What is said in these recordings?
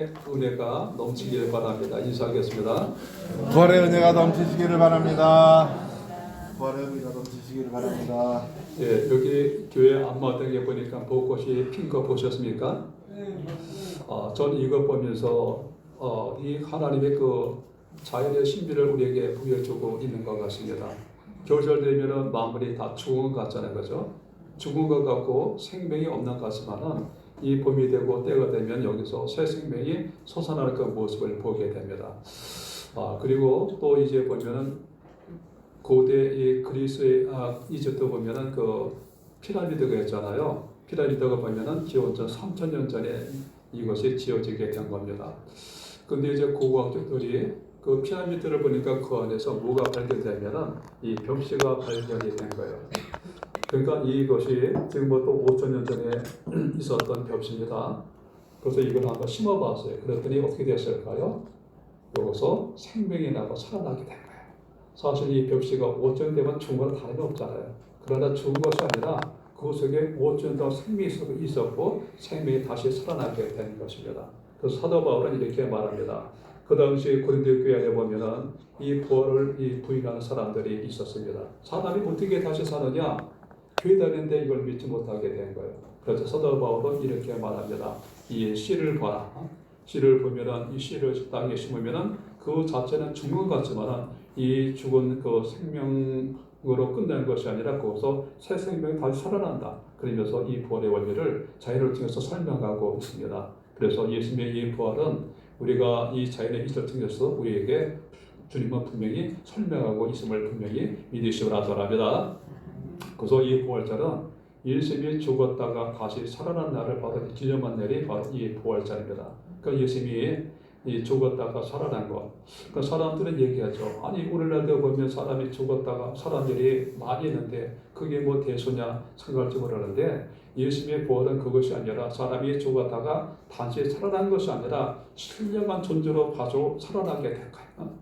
은혜가 넘치기를 바랍니다. 인사하겠습니다. 부활의 은혜가 넘치시기를 바랍니다. 부활의 은혜가 넘치시기를 바랍니다. 예, 여기 교회 앞마당에 보니까 벚꽃이 핀 거 보셨습니까? 전 이거 보면서 이 하나님의 그 자연의 신비를 우리에게 보여주고 있는 것 같습니다. 겨울철 되면은 마무리 다 죽은 것 같잖아요, 그죠? 죽은 것 같고 생명이 없는 것 같지만은 이 봄이 되고 때가 되면 여기서 새 생명이 솟아나는 그 모습을 보게 됩니다. 그리고 또 이제 보면은 고대 이 그리스의 이집트 보면은 그 피라미드가 있잖아요. 피라미드가 보면은 기원전 3000년 전에 이것이 지어지게 된 겁니다. 근데 이제 고고학자들이 그 피라미드를 보니까 그 안에서 뭐가 발견되면은 이 벽시가 발견이 된 거예요. 그러니까 이것이 지금부터 5000년 전에 있었던 벽시입니다. 그래서 이걸 한번 심어봤어요. 그랬더니 어떻게 됐을까요? 여기서 생명이 나고 살아나게 된 거예요. 사실 이 벽시가 5000년 되면 죽은 거랑 다름이 없잖아요. 그러나 죽은 것이 아니라 그 속에 5000년 동안 생명이 있었고 생명이 다시 살아나게 된 것입니다. 그래서 사도 바울은 이렇게 말합니다. 그 당시 고린도 교회 안에 보면은 이 부활을 부인하는 사람들이 있었습니다. 사람이 어떻게 다시 사느냐? 교회 다니는데 이걸 믿지 못하게 된 거예요. 그래서 사도 바울은 이렇게 말합니다. 이 씨를 봐라. 씨를 보면은 이 씨를 땅에 심으면은 그 자체는 죽는 것 같지만은 이 죽은 그 생명으로 끝나는 것이 아니라 거기서 새 생명이 다시 살아난다. 그러면서 이 부활의 원리를 자연을 통해서 설명하고 있습니다. 그래서 예수님의 이 부활은 우리가 이 자연의 이슬을 통해서 우리에게 주님은 분명히 설명하고 있음을 분명히 믿으시기 바랍니다. 그래서 이 부활절은 예수님이 죽었다가 다시 살아난 날을 바로 기념한 날이 바로 이 부활절입니다. 그러니까 예수님이 이 죽었다가 살아난 것. 그러니까 사람들은 얘기하죠. 아니 오늘날도 보면 사람이 죽었다가 살아난 일이 많이 있는데 그게 뭐 대수냐 생각할지 모르는데 예수님의 부활은 그것이 아니라 사람이 죽었다가 다시 살아난 것이 아니라 신령한 존재로 바로 살아나게 된 거예요.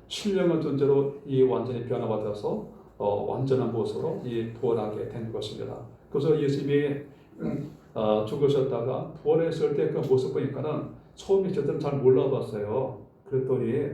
신령한 존재로 이 완전히 변화받아서 완전한 모습으로 이 부활하게 된 것입니다. 그래서 예수님이 죽으셨다가 부활했을 때 그 모습 보니까는 처음에 저들은 잘 몰라봤어요. 그랬더니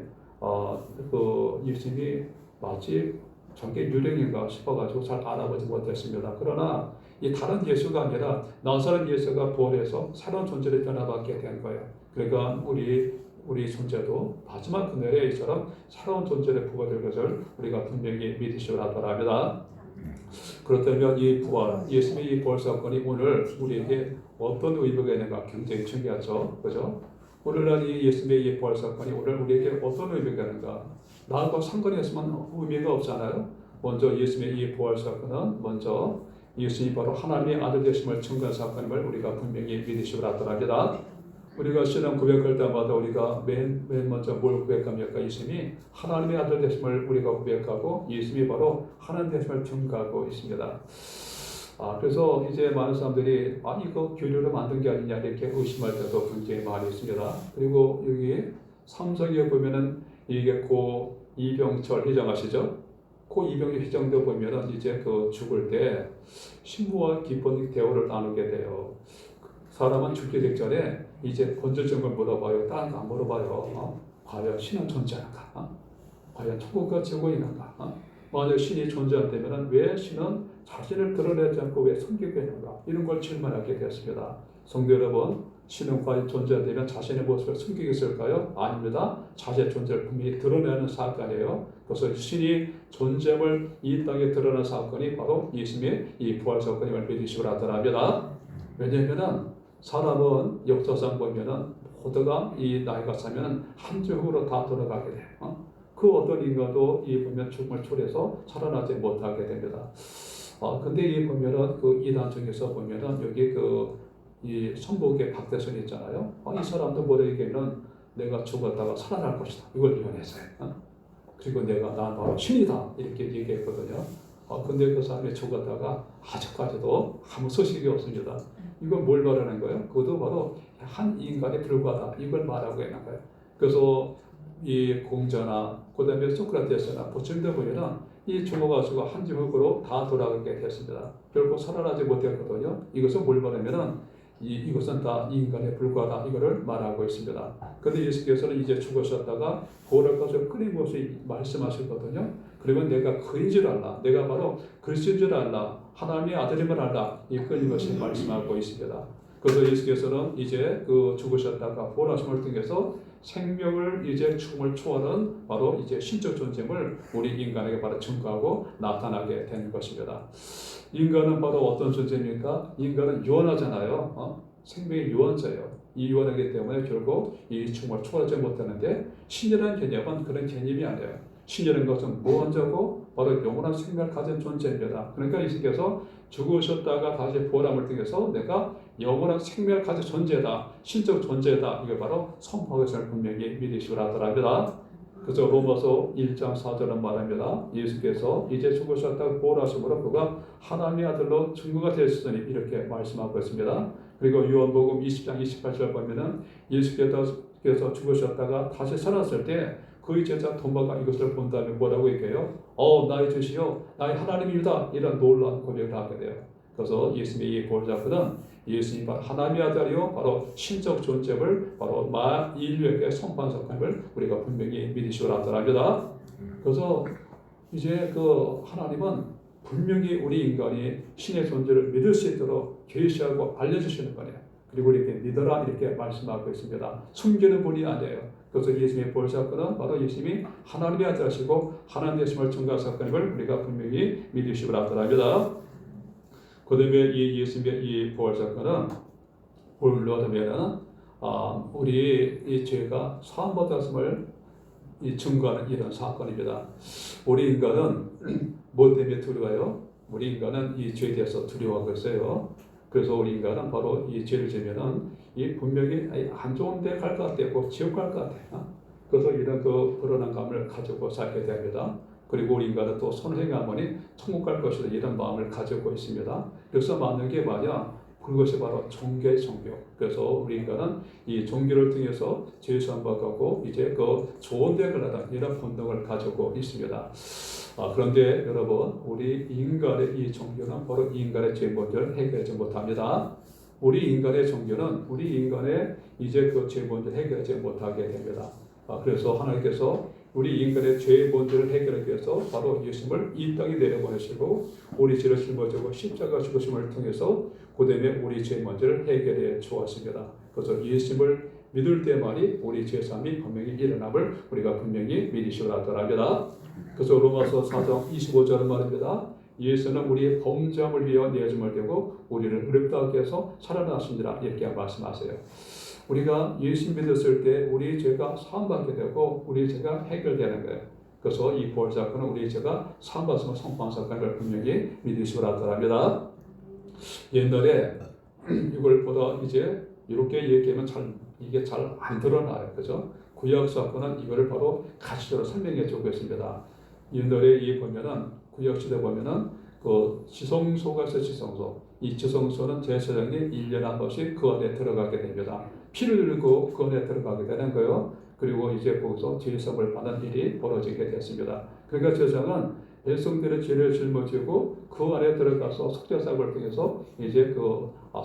그 예수님이 마치 저게 유령인가 싶어가지고 잘 알아보지 못했습니다. 그러나 이 다른 예수가 아니라 나사렛 예수가 부활해서 새로운 존재로 변화받게 된 거예요. 그러니까 우리 존재도 마지막 그날에 이처럼 새로운 존재로 부활될 것을 우리가 분명히 믿으시기 바랍니다. 그렇다면 이 부활, 예수님의 이 부활 사건이 오늘 우리에게 어떤 의미가 있는가 굉장히 중요하죠. 그죠? 오늘날 이 예수님의 이 부활 사건이 오늘 우리에게 어떤 의미가 있는가? 나하고 상관이 없으면 의미가 없잖아요. 먼저 예수님의 이 부활 사건은 먼저 예수님이 바로 하나님의 아들 되심을 증거한 사건임을 우리가 분명히 믿으시기 바랍니다. 우리가 신앙 고백할 때마다 우리가 맨 먼저 뭘 고백합니까? 예수님이 하나님의 아들 되심을 우리가 고백하고 예수님이 바로 하나님 되심을 증거하고 있습니다. 그래서 이제 많은 사람들이 아니 이거 교류를 만든 게 아니냐 이렇게 의심할 때도 굉장히 많이 있습니다. 그리고 여기 삼성에 보면은 이게 고 이병철 회장 아시죠? 고 이병철 회장도 보면은 이제 그 죽을 때 신부와 깊은 대화를 나누게 돼요. 사람은 죽기 직전에 이제 본질적인 걸 물어봐요. 다른 거 안 물어봐요. 과연 신은 존재하는가? 과연 천국과 지옥이 있는가? 만약 신이 존재한다면 왜 신은 자신을 드러내지 않고 왜 숨기고 있는가? 이런 걸 질문하게 되었습니다. 성도 여러분, 신은 과연 존재한다면 자신의 모습을 숨기고 있을까요? 아닙니다. 자신의 존재를 분명히 드러내는 사건이에요. 그래서 신이 존재를 이 땅에 드러낸 사건이 바로 예수님의 이 부활 사건임을 믿으시기 바랍니다. 왜냐하면 사람은 역사상 보면은 모두가 이 나이가 차면은 한 주으로 다 돌아가게 돼요. 그 어떤 인간도 이 보면 죽음을 초래해서 살아나지 못하게 됩니다. 근데 이 보면은 그 이단 중에서 보면은 여기 이 성북의 박대선 있잖아요. 이 사람도 모두에게는 내가 죽었다가 살아날 것이다. 이걸 예언했어요. 그리고 난 바로 신이다. 이렇게 얘기했거든요. 근데 그 사람이 죽었다가 아직까지도 아무 소식이 없습니다. 이건 뭘 말하는 거예요? 그것도 바로 한 인간에 불과하다. 이걸 말하고 있는 거예요. 그래서 이 공자나 그다음에 소크라테스나 보충들 보면은 이 죽어가지고 한 지목으로 다 돌아가게 됐습니다. 결국 살아나지 못했거든요. 이것은 뭘 말하면은 이것은 다 인간에 불과하다 이거를 말하고 있습니다. 그런데 예수께서는 이제 죽으셨다가 부활을 가지고 끊임없이 말씀하셨거든요. 그러면 내가 그인 줄 알라, 내가 바로 그리스도인 줄 알라, 하나님의 아들임을 알라, 이 끊임없이 말씀하고 있습니다. 그래서 예수께서는 이제 그 죽으셨다가 부활하심을 통해서 생명을 이제 죽음을 초월한 바로 이제 신적 존재임을 우리 인간에게 바로 증거하고 나타나게 되는 것입니다. 인간은 바로 어떤 존재입니까? 인간은 유언하잖아요. 생명의 유언자예요. 이 유언하기 때문에 결국 이 죽음을 초월하지 못하는데 신이라는 개념은 그런 개념이 아니에요. 신이라는 것은 무언자고 바로 영원한 생명을 가진 존재입니다. 그러니까 예수께서 죽으셨다가 다시 부활함을 통해서 내가 영원한 생명을 가진 존재다, 신적 존재다, 이걸 바로 선포하고 있음을 분명히 믿으시오라 하더랍니다. 그래서 로마서 1장 4절은 말합니다. 예수께서 이제 죽으셨다가 부활하심으로 그가 하나님의 아들로 증거가 되었으니 이렇게 말씀하고 있습니다. 그리고 요한복음 20장 28절 보면은 예수께서 죽으셨다가 다시 살았을 때 그의 제자 도마가 이것을 본 다음에 뭐라고 얘기해요? 나의 주시여, 나의 하나님입니다. 이런 놀라운 고백을 하게 돼요. 그래서 예수님의 이 부활자들은 예수님이 바로 하나님의 아들이요, 바로 신적 존재를 바로 인류에게 선포하셨음을 우리가 분명히 믿으시오라 하더랍니다. 그래서 이제 그 하나님은 분명히 우리 인간이 신의 존재를 믿을 수 있도록 계시하고 알려주시는 거예요. 그리고 이렇게 믿어라 이렇게 말씀하고 있습니다. 숨기는 분이 아니에요. 그래서 예수님의 부활 사건은 바로 예수님이 하나님의 아들이시고 하나님 되심을 증거한 사건임을 우리가 분명히 믿으시오라 하더랍니다. 그 다음에 이 예수님의 이 부활 사건은 뭘로 하면은 우리 이 죄가 사함받았음을 증거하는 이런 사건입니다. 우리 인간은 뭐 때문에 두려워요? 우리 인간은 이 죄에 대해서 두려워하고 있어요. 그래서 우리 인간은 바로 이 죄를 지면은 이 분명히 안 좋은 데 갈 것 같아요. 꼭 지옥 갈 것 같아요. 그래서 이런 그 불안감을 가지고 살게 됩니다. 그리고 우리 인간은 또 선행하머니 천국 갈 것이다 이런 마음을 가지고 있습니다. 그래서 맞는 게 뭐냐? 그것이 바로 종교의 종교. 그래서 우리 인간은 이 종교를 통해서 죄수함받고 이제 그 좋은 데 가려는 이런 본능을 가지고 있습니다. 그런데 여러분, 우리 인간의 이 종교는 바로 인간의 죄 문제를 해결하지 못합니다. 우리 인간의 종교는 우리 인간의 이제 그 죄 문제를 해결하지 못하게 됩니다. 그래서 하나님께서 우리 인간의 죄의 본질을 해결하기 위해서 바로 예수님을 이 땅에 내려보내시고 우리 죄를 짊어지고 십자가 죽으심을 통해서 그다음에 우리 죄의 문제를 해결해 주었습니다. 그래서 예수님을 믿을 때만이 우리 죄사함이 분명히 일어남을 우리가 분명히 믿으시오라 하더랍니다. 그래서 로마서 4장 25절은 말입니다. 예수는 우리의 범죄함을 위하여 내어짐을 되고 우리를 의롭다 하게 해서 살아나시니라 이렇게 말씀하세요. 우리가 예수 믿었을 때 우리 죄가 사함받게 되고 우리 죄가 해결되는 거예요. 그래서 이 부활 사건은 우리 죄가 사함받음을 선포한 사건을 분명히 믿으시오라 하더랍니다. 옛날에 이걸 보다 이제 이렇게 얘기하면 이게 잘 안 드러나요. 그죠? 구약 사건은 이거를 바로 가시적으로 설명해 주고 있습니다. 옛날에 이 보면은 구약 시대 보면은 그 지성소가 있어요. 지성소. 이 지성소는 제사장이 1년에 한 번씩 그 안에 들어가게 됩니다. 피를 흘리고 그 안에 들어가게 되는 거예요. 그리고 이제 거기서 제사를 받는 일이 벌어지게 됐습니다. 그러니까 제사장은 백성들의 죄를 짊어지고 그 안에 들어가서 속죄사역을 통해서 이제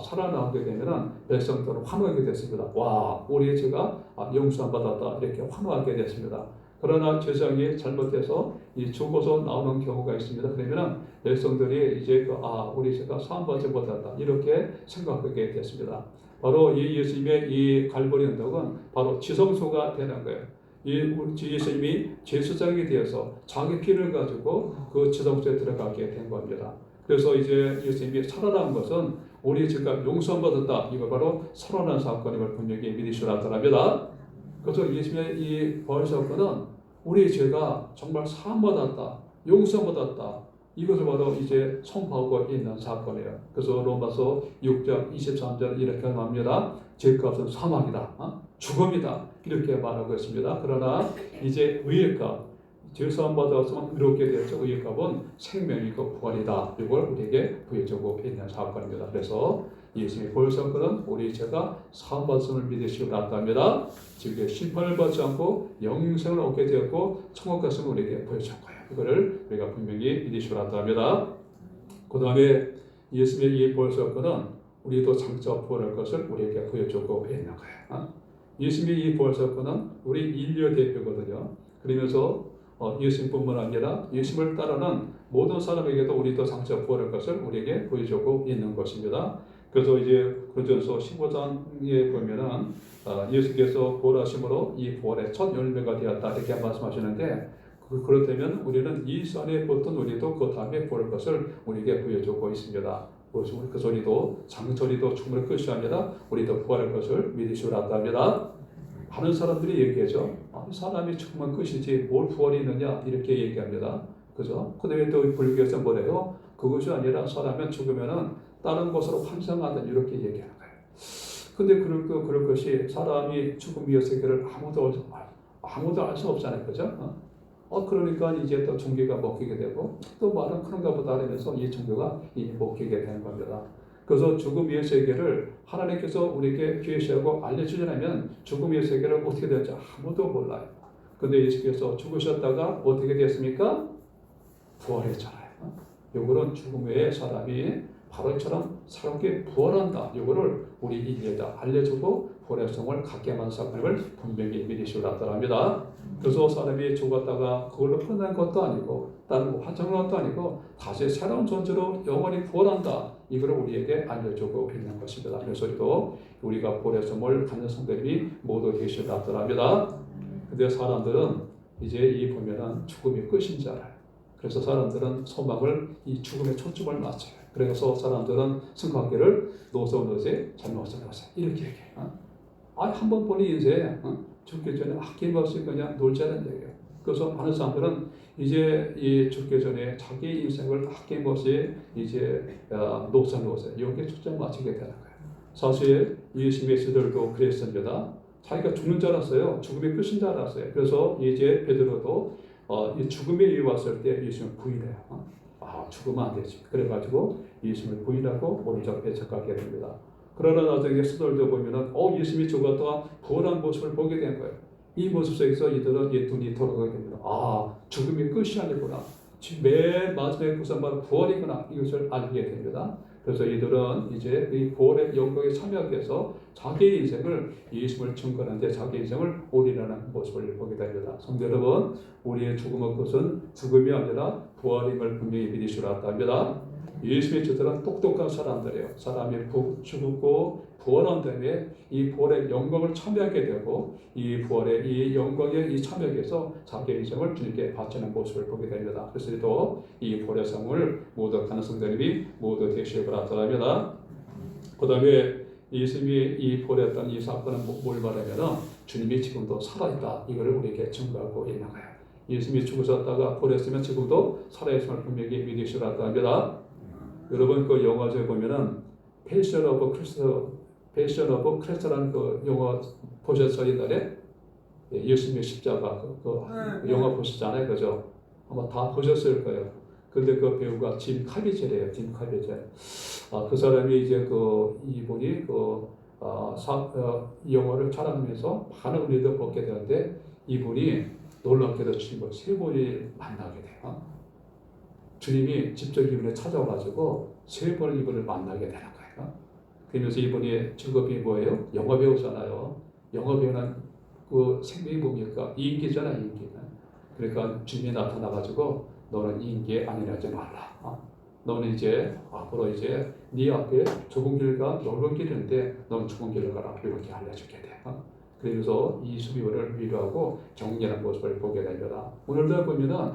살아나오게 되면은 백성들은 환호하게 됐습니다. 와, 우리의 죄가 용서함 받았다 이렇게 환호하게 됐습니다. 그러나 제사장이 잘못해서 죽어서 나오는 경우가 있습니다. 그러면은 백성들이 이제 우리 죄가 사함받지 못한다 이렇게 생각하게 됐습니다. 바로 이 예수님의 이 갈보리 언덕은 바로 지성소가 되는 거예요. 이 예수님이 제사장이 되어서 자기 피를 가지고 그 지성소에 들어가게 된 겁니다. 그래서 이제 예수님이 살아난 것은 우리 죄가 용서받았다. 이거 바로 살아난 사건임을 분명히 믿으시라 하더랍니다. 그래서 예수님의 이 부활 사건은 우리 죄가 정말 사함받았다, 용서받았다. 이것을 바로 이제 선포하고 있는 사건이에요. 그래서 로마서 6장 23절 이렇게 말합니다. 죄값은 사망이다, 죽음이다 이렇게 말하고 있습니다. 그러나 이제 의의 값, 죄 사함 받았으면 의롭게 되었죠. 의의 값은 생명이고 부활이다. 이걸 우리에게 보여주고 있는 사건입니다. 그래서 예수님의 부활 사건은 우리 죄가 사함 받았음을 믿으시고 나타납니다. 즉 심판을 받지 않고 영생을 얻게 되었고 천국 갔음을 우리에게 보여준 거예요. 이거를 우리가 분명히 믿으시고 나타납니다. 그 다음에 예수님의 이 부활 사건은 우리도 장차 부활할 것을 우리에게 보여주고 있는 거예요. 예수님의 이 부활 사건은 우리 인류의 대표거든요. 그러면서 예수님뿐만 아니라 예수님을 따르는 모든 사람에게도 우리도 장차 부활할 것을 우리에게 보여주고 있는 것입니다. 그래서 이제 고린도전서 15장에 보면은 예수께서 부활하심으로 이 부활의 첫 열매가 되었다 이렇게 말씀하시는데 그렇다면 우리는 이 산에 붙은 우리도 그 다음에 부활할 것을 우리에게 보여주고 있습니다. 그 소리도 장처리도 충분히 끝이 아니라 우리도 부활할 것을 믿으시오라 합니다. 많은 사람들이 얘기하죠. 사람이 죽으면 끝이지 뭘 부활이 있느냐 이렇게 얘기합니다. 그죠? 그다음에 또 불교에서 뭐래요? 그것이 아니라 사람은 죽으면은 다른 곳으로 환생하든 이렇게 얘기하는 거예요. 근데 그럴 것이 사람이 죽음 이후 세계를 아무도 알 수 없잖아요. 그죠? 그러니까 이제 또 종교가 먹히게 되고 또 말은 그런가 보다 하면서 이 종교가 먹히게 되는 겁니다. 그래서 죽음 이후의 세계를 하나님께서 우리에게 계시하고 알려주려면 죽음 이후의 세계를 어떻게 될지 아무도 몰라요. 근데 예수께서 죽으셨다가 어떻게 됐습니까? 부활했잖아요. 요거는 죽음 외에 사람이 바로 이처럼 새롭게 부활한다. 요거를 우리 인류에다 알려주고 부활의 성을 갖게 하는 사건을 분명히 믿으시오라 합니다. 그래서 사람이 죽었다가 그걸로 끝난 것도 아니고 다른 화창한 것도 아니고 다시 새로운 존재로 영원히 부활한다. 이걸 우리에게 알려주고 있는 것입니다. 그래서 우리가 부활의 성을 갖는 성들이 모두 되시오라 합니다. 근데 사람들은 이제 이 보면은 죽음이 끝인 줄 알아요. 그래서 사람들은 소망을 이 죽음에 초점을 맞춰요. 그래서 사람들은 생각하기를 노세 잘못세 이렇게 얘기해요. 한 번 보니 인생 죽기 전에 아낌없이 그냥 놀자는 얘기예요. 그래서 많은 사람들은 이제 이 죽기 전에 자기 인생을 아낌없이 이제 노세 이렇게 초점 맞추게 되는 거예요. 사실 예수님의 시들도 그랬습니다. 자기가 죽는 줄 알았어요. 죽음이 끝인 줄 알았어요. 그래서 이제 베드로도 이 죽음에 이르 왔을 때 예수님을 부인해요. 죽으면 안 되지. 그래가지고 예수님을 부인하고 오른쪽 배척하게 됩니다. 그러나 나중에 스돌도 보면은 예수님이 죽었다가 부활한 모습을 보게 된 거예요. 이 모습 속에서 이들은 눈이 돌아가게 됩니다. 죽음이 끝이 아니구나. 맨 마지막에 구성받은 부활이구나. 이것을 알게 됩니다. 그래서 이들은 이제 이 부활의 영광에 참여하기 위해서 자기의 인생을 예수님을 증거하는데 자기 인생을 올인하는 모습을 보게 됩니다. 성도 여러분, 우리의 죽음의 것은 죽음이 아니라 부활임을 분명히 믿으시라 합니다. 예수님의 제자들은 똑똑한 사람들이에요. 사람이 죽고 부활한 다음에 이 부활의 영광을 참여하게 되고 이 부활의 이 영광에 이 참여하기 위해서 자기의 인생을 주님께 바치는 모습을 보게 됩니다. 그래서 또 이 부활의 성을 모두 가는 성도님이 모두 되시길 바랍니다. 그 다음에 예수님이 이 부활했던 이 사건은 뭘 말하냐면 주님이 지금도 살아있다. 이거를 우리에게 증거하고 있는 거예요. 예수님이 죽으셨다가 부활했으면 지금도 살아있음을 분명히 믿으시라 합니다. 여러분 그 영화제 보면은 패션 오브 크리스트라는 그 영화 보셨어요 옛날에? 예수님의 십자가 그 영화 보셨잖아요, 그죠? 아마 다 보셨을 거예요. 근데 그 배우가 짐 카비젤이에요, 짐 카비젤. 그 사람이 이제 이분이 이 영화를 촬영하면서 많은 은혜를 받게 되는데 이분이 놀랍게도 주님을 세 번이 만나게 돼요. 주님이 직접 이분을 찾아와가지고 세 번 이분을 만나게 되는 거예요. 그러면서 이분이 직업이 뭐예요? 영화 배우잖아요. 영화 배우는 그 생명이 뭡니까? 이인기잖아, 이인기. 그러니까 주님이 나타나가지고 너는 이인기에 안일하지 말라. 너는 이제 앞으로 이제 네 앞에 좁은 길과 넓은 길이 있는데 너는 좁은 길을 가라. 이렇게 알려주게 돼. 그러면서 이 수비원을 위로하고 격려하는 모습을 보게 됩니다. 오늘도 보면은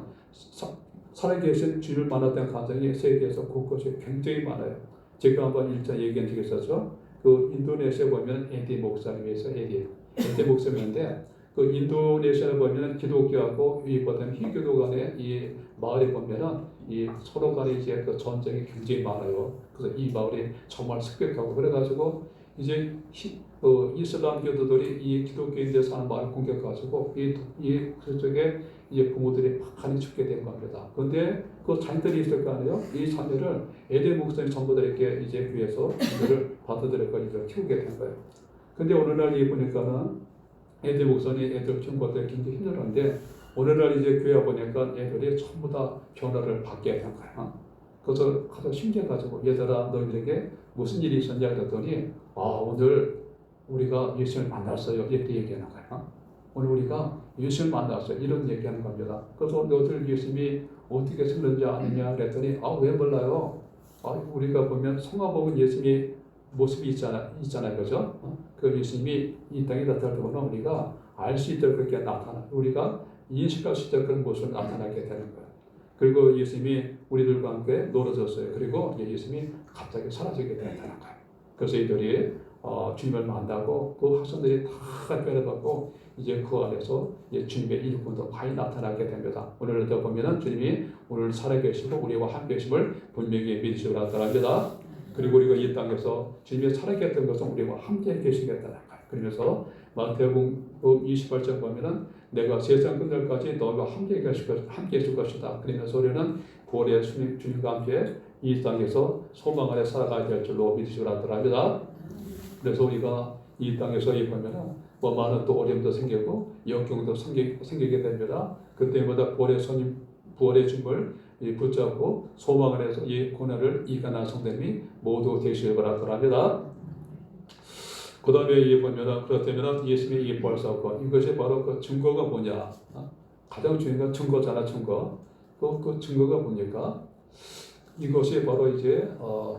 살아계신 주님을 만났던 가정이 세계에서 곳곳에 굉장히 많아요. 제가 한번 일자 얘기한 적이 있었죠. 그 인도네시아 보면 에디 목사님이 있어요. 에디 목사님인데 그 인도네시아에 보면 기독교하고 이 보다는 힌두교 간의 이 마을에 보면은 이 서로 간에 이제 그 전쟁이 굉장히 많아요. 그래서 이 마을이 정말 습격하고 그래가지고 이제 이슬람 교도들이 이 기독교인들 사는 마을 공격해가지고 이 그쪽에 이제 부모들이 많이 죽게 된 겁니다. 그런데 그 자녀들이 있을 거 아니에요? 이 자녀를 에덴 목사님 전부들에게 이제 위해서 이들을 받아들여서 이들을 키우게 된 거예요. 근데 오늘날 이 보니까는 에덴 목사님 애들 키운 것들이 굉장히 힘들었는데 오늘날 이제 교회 보니까 애들이 전부 다 변화를 받게 된 거예요. 그래서 가서 신기해가지고 얘들아 너희들에게 무슨 일이 있었냐 그랬더니 오늘 우리가 예수님을 만났어요 이렇게 얘기하는 거예요. 오늘 우리가 예수님을 만났어요 이런 얘기하는 겁니다. 그래서 너희들 예수님이 어떻게 생겼는지 아느냐 그랬더니 왜 몰라요? 우리가 보면 성화복은 예수님이 모습이 있잖아요 그죠? 그 예수님이 이 땅에 나타날 때보다 우리가 알 수 있도록 그렇게 우리가 인식할 수 있도록 그런 모습을 나타나게 되는 거예요. 그리고 예수님이 우리들과 함께 놀아줬어요. 그리고 예수님이 갑자기 사라지게 된다는 거예요. 그래서 이들이 주님을 만나고 그 학생들이 다 변해받고 이제 그 안에서 주님의 일꾼도 많이 나타나게 됩니다. 오늘도 보면은 주님이 오늘 살아계시고 우리와 함께 계심을 분명히 믿으시기 바랍니다. 그리고 우리가 이 땅에서 주님이 살아계셨던 것은 우리와 함께 계시겠다는 거예요. 그러면서 마태복음 28장 보면은 내가 세상 끝날까지 너희와 함께 계실 것이다. 그러면서 우리는 부활의 주님과 함께 이 땅에서 소망 안에 살아가야 될 줄로 믿으시기 바랍니다. 그래서 우리가 이 땅에서 보면은 많은 또 어려움도 생기고 역경도 생기게 됩니다. 그때마다 부활의 주님을 붙잡고 소망 안에서 이 고난을 이겨낸 성도님이 모두 되시길 바랍니다. 그 다음에 보면은 그렇다면 예수님의 이 부활 사건 이것이 바로 그 증거가 뭐냐? 가장 중요한 건 증거잖아 증거. 그 증거가 뭡니까? 이것이 바로 이제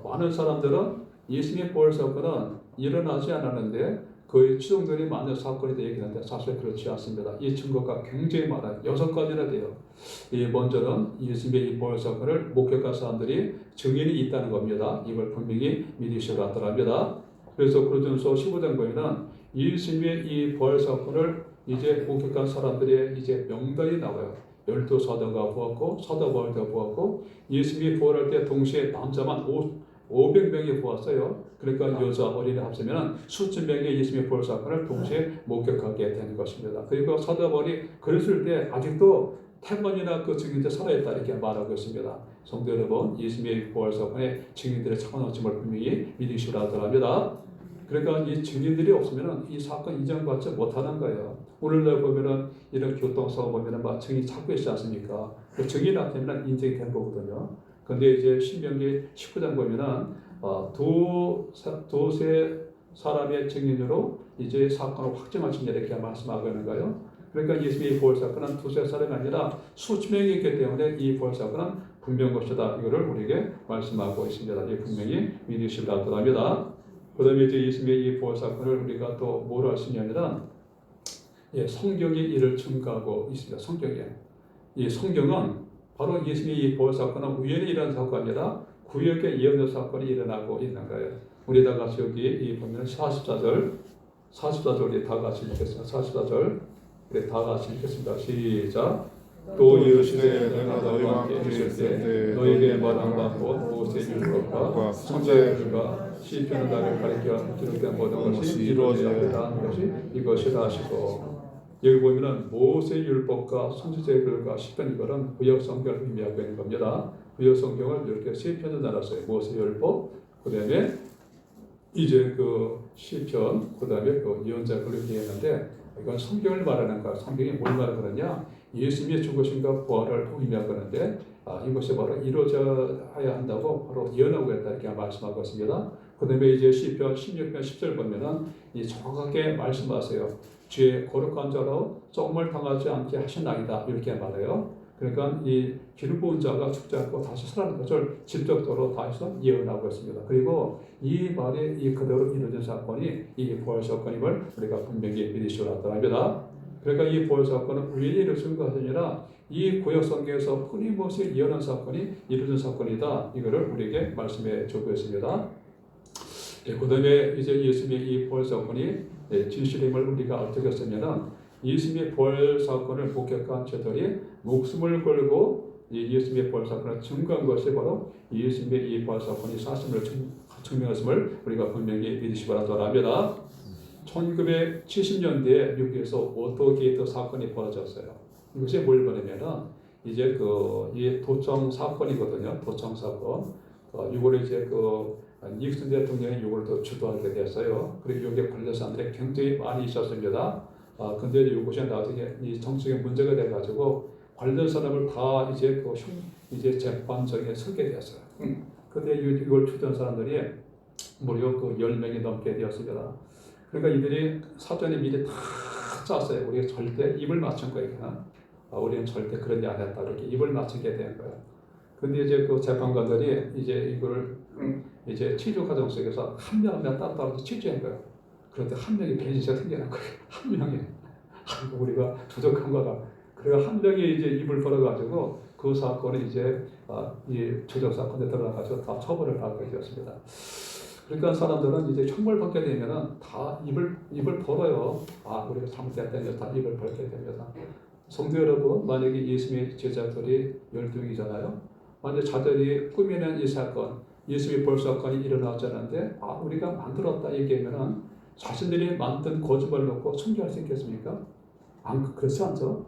많은 사람들은 예수님의 부활 사건은 일어나지 않았는데 거의 추정들이 많은 사건이 되기는데 사실 그렇지 않습니다. 이 증거가 굉장히 많아요. 6가지나 돼요. 먼저는 예수님의 이 부활 사건을 목격한 사람들이 증인이 있다는 겁니다. 이걸 분명히 믿으시기 바랍니다. 그래서 고린도전서 15장 보면은 예수님의 이 부활 사건을 이제 목격한 사람들의 이제 명단이 나와요. 12사도가 보았고 사도 바울도 보았고 예수님이 부활할 때 동시에 남자만 500명이 보았어요. 그러니까 여자 어린이 합치면 수천 명의 예수님의 부활 사건을 동시에 목격하게 되는 것입니다. 그리고 사도 바울이 그랬을 때 아직도 10번이나 그 증인들 살아있다 이렇게 말하고 있습니다. 성도 여러분, 예수님의 부활 사건에 증인들의 참여함을 분명히 믿으시기 바랍니다. 그러니까 이 증인들이 없으면 이 사건 인정받지 못하는 거예요. 오늘날 보면은 이런 교통사고 보면은 막 증인 찾고 있지 않습니까? 그 증인 나타나면 인정이 된 거거든요. 근데 이제 신명기 19장 보면은 두세 사람의 증인으로 이제 사건을 확정하신 이렇게 말씀하고 있는 거예요. 그러니까 예수님의 부활 사건은 두세 사람이 아니라 수천 명이 있기 때문에 이 부활 사건은 분명한 것이다. 이거를 우리에게 말씀하고 있습니다. 이 분명히 믿으시기 바랍니다. 그 다음에 이제 예수님의 이 부활 사건을 우리가 또 뭐로 할 수 있냐면 성경이 이를 증거하고 있습니다. 이 성경은 바로 예수님의 이 부활 사건은 우연히 일어난 사건이 아니라 구약의 예언의 사건이 일어나고 있는 거예요. 우리 다 같이 여기 보면 44절 우리 다 같이 읽겠습니다. 44절 우리 다 같이 읽겠습니다. 시작. 또 이르시되 내가 너희와 함께 있을 때 너희에게 말한 바 곧 모세의 율법과 선지자들과 시편은 나를 가리켜 기록된 모든 것이 이루어져야 하는 것이 이것이라 하시고 여기 보면은 모세의 율법과 선지자들과 시편 이거는 구약 성경을 의미하고 있는 겁니다. 구약 성경을 이렇게 세 편을 나눴어요. 모세의 율법, 그다음에 이제 그 시편, 그다음에 그 예언자들을 얘기했는데 이건 성경을 말하는 거야. 성경이 뭘 말하느냐? 예수님의 죽으심과 부활을 의미하고 있는데 이것이 바로 이루어져야 한다고 바로 예언하고 있다 이렇게 말씀하고 있습니다. 그 다음에 이제 시편 16편 10절 보면은 이 정확하게 말씀하세요. 주의 거룩한 자로 썩음을 당하지 않게 하신나이다 이렇게 말해요. 그러니까 이 기름 부은 자가 죽지 않고 다시 살아나는 것을 직접적으로 다시 예언하고 있습니다. 그리고 이 말이 이 그대로 이루어진 사건이 이 부활 사건임을 우리가 분명히 믿으시기 바랍니다. 그러니까 이 부활 사건은 우연히 이루어진 것이 아니라 이 구약 성경에서 끊임없이 예언한 사건이 이루어진 사건이다. 이거를 우리에게 말씀해 주고 있습니다. 그 다음에 이제 예수님의 이 부활 사건이 진실임을 우리가 어떻게 했냐면은 예수님의 부활 사건을 목격한 저들이 목숨을 걸고 예수님의 부활 사건을 증거한 것이 바로 예수님의 이 부활 사건이 사실을 증명했음을 우리가 분명히 믿으시기 바랍니다. 1970년대에 미국에서 워터게이트 사건이 벌어졌어요. 이것이 뭘 말하냐면 이제 이 도청 사건이거든요. 도청 사건. 이걸 이제 닉슨 대통령이 이걸 또 주도하게 됐어요. 그리고 여기에 관련 사람들이 굉장히 많이 있었습니다. 근데 이것이 나중에 이 정치적인 문제가 돼가지고 관련 사람을 다 이제 이제 재판정에 서게 되었어요. 근데 이걸 추던 사람들이 무려 10명이 넘게 되었습니다. 그러니까 이들이 사전에 미리 다 짰어요. 우리가 절대 입을 맞춘 거예요. 우리는 절대 그런 일 안 했다. 이렇게 입을 맞추게 된 거예요. 근데 이제 재판관들이 이제 이걸 이제 취조 과정 속에서 한 명 한 명 따로 취조한 거예요. 그런데 한 명이 변신자가 생겨난 거예요. 한 명이. 우리가 부족한 거다. 그래서 한 명이 이제 입을 벌어가지고 그 사건이 이제 이 조작 사건에 들어가서 다 처벌을 받게 되었습니다. 그러니까 사람들은 이제 형벌 받게 되면은 다 입을 벌어요. 우리가 잘못했다니 다 입을 벌게 됩니다. 성도 여러분, 만약에 예수님의 제자들이 12명이잖아요. 만약 자들이 꾸미는 이 사건, 예수님의 벌 사건이 일어나지 않았는데 우리가 만들었다 얘기하면은 자신들이 만든 거짓말을 놓고 순교할 수 있겠습니까? 그렇지 않죠.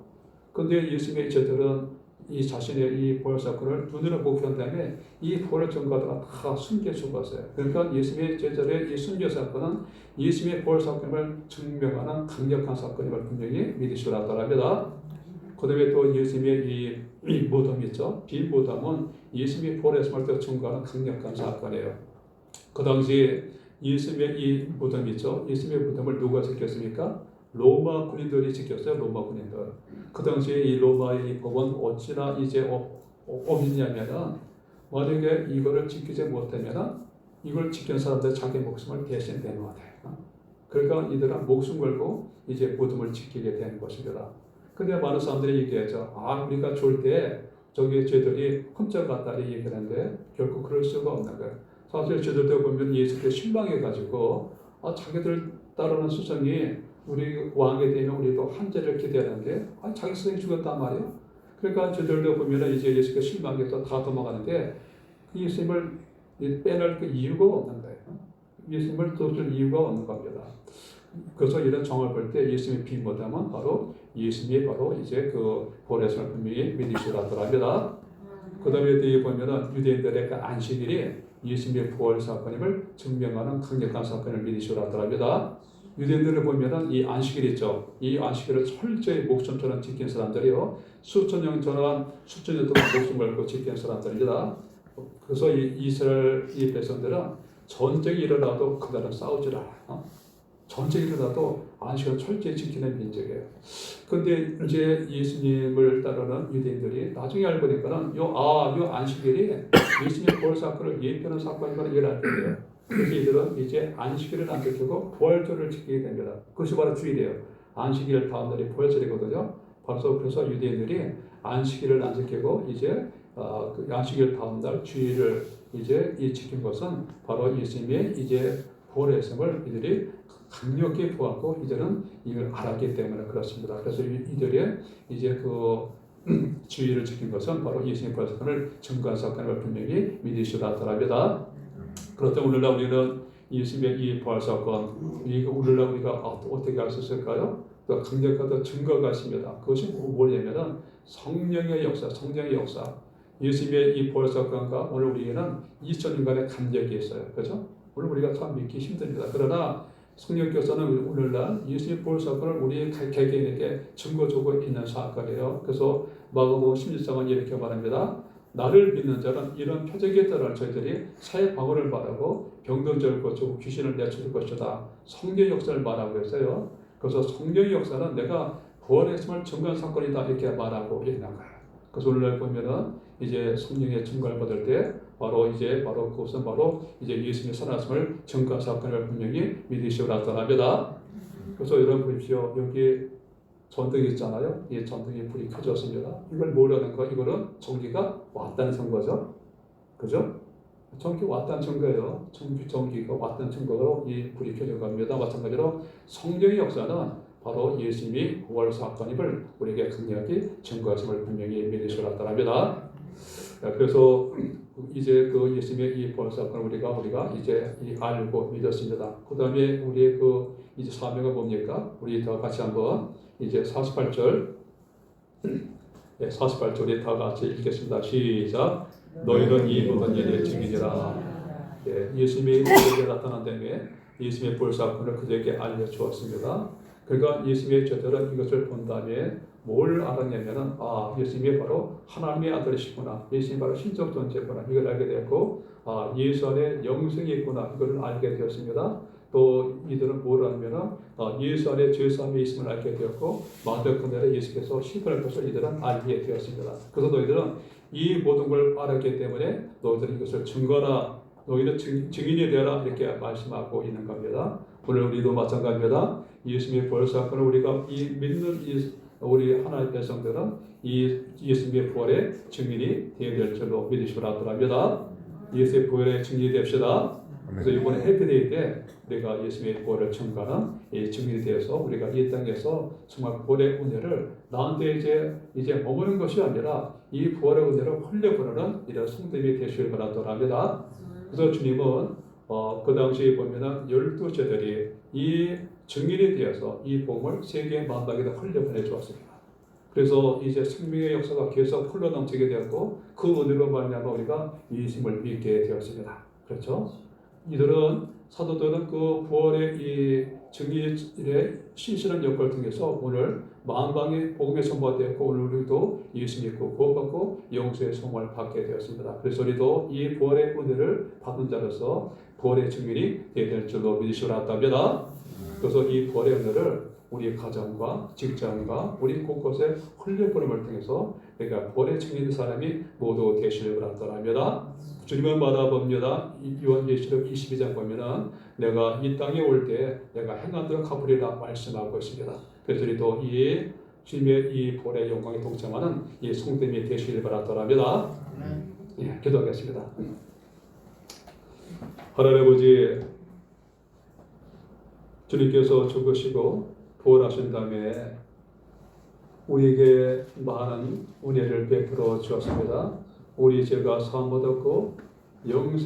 근데 예수님의 제자들은 이 자신의 이 벌 사건을 눈으로 보게 한 다음에 이 벌을 전가다가 다 숨겨 죽었어요. 그러니까 예수님의 제자들의 이 순교 사건은 예수님의 벌 사건을 증명하는 강력한 사건임을 분명히 믿으시라 합니다. 그 다음에 또 예수님의 이 무덤 있죠. 빈 무덤은 예수님의 벌에서 증거하는 강력한 사건이에요. 그 당시에 예수님의 이 무덤 있죠. 예수님의 무덤을 누가 지켰습니까? 로마 군인들이 지켰어요. 로마 군인들. 그 당시에 이 로마의 이 법은 어찌나 이제 어밌냐면은 만약에 이거를 지키지 못하면은 이걸 지킨 사람들 자기 목숨을 대신 내놓아야 돼요. 그러니까 이들은 목숨 걸고 이제 무덤을 지키게 되는 것입니다. 근데 많은 사람들이 얘기하죠. 우리가 죽을 때 저기 쟤들이 훔쳐갔다 얘기하는데 결국 그럴 수가 없는 거예요. 사실 쟤들도 보면 예수께 실망해가지고 자기들 따르는 수성이 우리 왕이 되면 우리도 한죄를 기대하는데 자기 스승이 죽었단 말이에요. 그러니까 저들도 보면 이제 예수께 실망해서 다 도망가는데 예수님을 빼낼 그 이유가 없는 거예요. 예수님을 도줄 이유가 없는 겁니다. 그래서 이런 정을 볼 때 예수님의 빈무덤은 바로 예수님이 바로 이제 그 보내심을 분명히 믿으시라고 합니다. 그 다음에 뒤에 보면은 유대인들의 그 안식일이 예수님의 부활 사건임을 증명하는 강력한 사건을 믿으시라고 합니다. 유대인들을 보면은 이 안식일 있죠. 이 안식일을 철저히 목숨처럼 지킨 사람들이요. 수천 년 동안 목숨 걸고 지킨 사람들입니다. 그래서 이 이스라엘 이 백성들은 전쟁이 일어나도 그날은 싸우질 않아요. 전쟁이 일어나도 안식일을 철저히 지키는 민족이에요. 근데 이제 예수님을 따르는 유대인들이 나중에 알고 보니까는 요 안식일이 예수님의 부활 사건을 예표하는 사건이라는 걸 알게 돼요. 그래서 이들은 이제 안식일을 안 지키고 부활절을 지키게 됩니다. 그것이 바로 주일이에요. 안식일 다음 날이 부활절이거든요. 그래서 유대인들이 안식일을 안 지키고 이제 그 안식일 다음 날 주일을 이제 지킨 것은 바로 예수님의 이제 부활했음을 이들이 강력히 보았고 이들은 이걸 알았기 때문에 그렇습니다. 그래서 이들의 이제 그 주의를 지킨 것은 바로 예수님의 부활 사건을 증거한 사건을 분명히 믿으시라 합니다. 그렇다면 오늘날 우리는 예수님의 이 부활 사건, 오늘날 우리가 어떻게 알 수 있을까요? 또 강력한 증거가 있습니다. 그것이 뭐냐면은 성령의 역사, 성령의 역사. 예수님의 이 부활 사건과 오늘 우리에는 2000년간의 간격이 있어요. 그렇죠? 오늘 우리가 참 믿기 힘듭니다. 그러나 성령께서는 오늘날 예수님의 부활 사건을 우리 개개인에게 증거주고 있는 사건이에요. 그래서 마가복음 16장은 이렇게 말합니다. 나를 믿는 자는 이런 표적에 따라 저희들이 새 방언을 말하고 병든자를 고치고 귀신을 내쫓을 것이다. 성령의 역사를 말하고 있어요. 그래서 성령의 역사는 내가 부활했음을 증거한 사건이다 이렇게 말하고 있는 거예요. 그래서 오늘날 보면은 이제 성령의 증거를 받을 때 바로 그것은 바로 이제 예수님의 살아났음을 증거한 사건을 분명히 믿으시오라 합니다. 그래서 여러분 보십시오. 여기 전등이 있잖아요. 이 전등이 불이 켜졌습니다. 이걸 뭐라는 거? 이거는 전기가 왔다는 증거죠. 그죠? 전기 왔다는 증거예요. 전기가 왔다는 증거로 이 불이 켜진 겁니다. 마찬가지로 성령의 역사는 바로 예수님이 부활 사건임을 우리에게 강력히 증거하심을 분명히 믿으시라 합니다. 그래서 이제 그 예수님의 이 부활 사건을 우리가 이제 알고 믿었습니다. 그 다음에 우리의 그 이제 사명은 뭡니까? 우리 다 같이 한번 이제 48절, 48절 우리 다 같이 읽겠습니다. 시작. 너희는 이 모든 일의 증인이라. 예수님의 그들에게 나타난 다음에 예수님의 부활 사건을 그들에게 알려주었습니다. 그러니까 예수님의 제자들은 이것을 본 다음에 뭘 알았냐면은 예수님이 바로 하나님의 아들이시구나, 예수님이 바로 신적 존재구나, 이걸 알게 되었고 예수 안에 영생이 있구나, 이걸 알게 되었습니다. 또 이들은 뭘 하냐면은 예수 안에 죄사함이 있음을 알게 되었고 마더크네를 예수께서 심판할 것을 이들은 알게 되었습니다. 그래서 너희들은 이 모든 걸 알았기 때문에 너희들은 이것을 증거라, 너희는 증인이 되어라, 이렇게 말씀하고 있는 겁니다. 오늘 우리도 마찬가지입니다. 예수님의 부활 사건을 우리가 믿는 우리 하나님의 백성들은 이 예수님의 부활의 증인이 되어야 될 줄로 믿으시기 바랍니다. 예수의 부활의 증인이 됩시다. 그래서 이번에 해피데이 때 우리가 예수님의 부활을 증거하는 이 증인이 되어서 우리가 이 땅에서 정말 부활의 은혜를 나한테 이제 머무는 것이 아니라 이 부활의 은혜를 흘려보내는 이런 성도님이 되시길 바랍니다. 그래서 주님은 그 당시에 보면은 12제들이 이 증인이 되어서 이 복음을 세계 만방에다 흘려보내 주었습니다. 그래서 이제 생명의 역사가 계속 흘러넘치게 되었고 그 은혜로 말미암아 우리가 예수님을 믿게 되었습니다. 그렇죠? 이들은 사도들은 그 부활의 이 증인의 신실한 역할을 통해서 오늘 만방의 복음의 선포가 되었고 오늘 우리도 예수 믿고 구원받고 영생의 소망을 받게 되었습니다. 그래서 우리도 이 부활의 은혜를 받은 자로서 부활의 증인이 되어야 될 줄로 믿으시기 바랍니다. 그래서 이 부활의 은혜를 우리 가정과 직장과 우리 곳곳에 흘려보냄을 통해서 내가 부활의 증인인 사람이 모두 되시길 바랍니다. 주님은 바라봅니다. 요한계시록 22장 보면은 내가 이 땅에 올 때 내가 행한 대로 갚으리라 말씀하고 있습니다. 그래서 우리도 이 주님의 이 부활의 영광에 동참하는 이 성도님이 되시길 바랍니다. 예, 기도하겠습니다. 하나님 아버지, 주님께서 죽으시고 부활하신 다음에 우리에게 많은 은혜를 베풀어 주었습니다. 우리 죄가 사함 얻었고 영생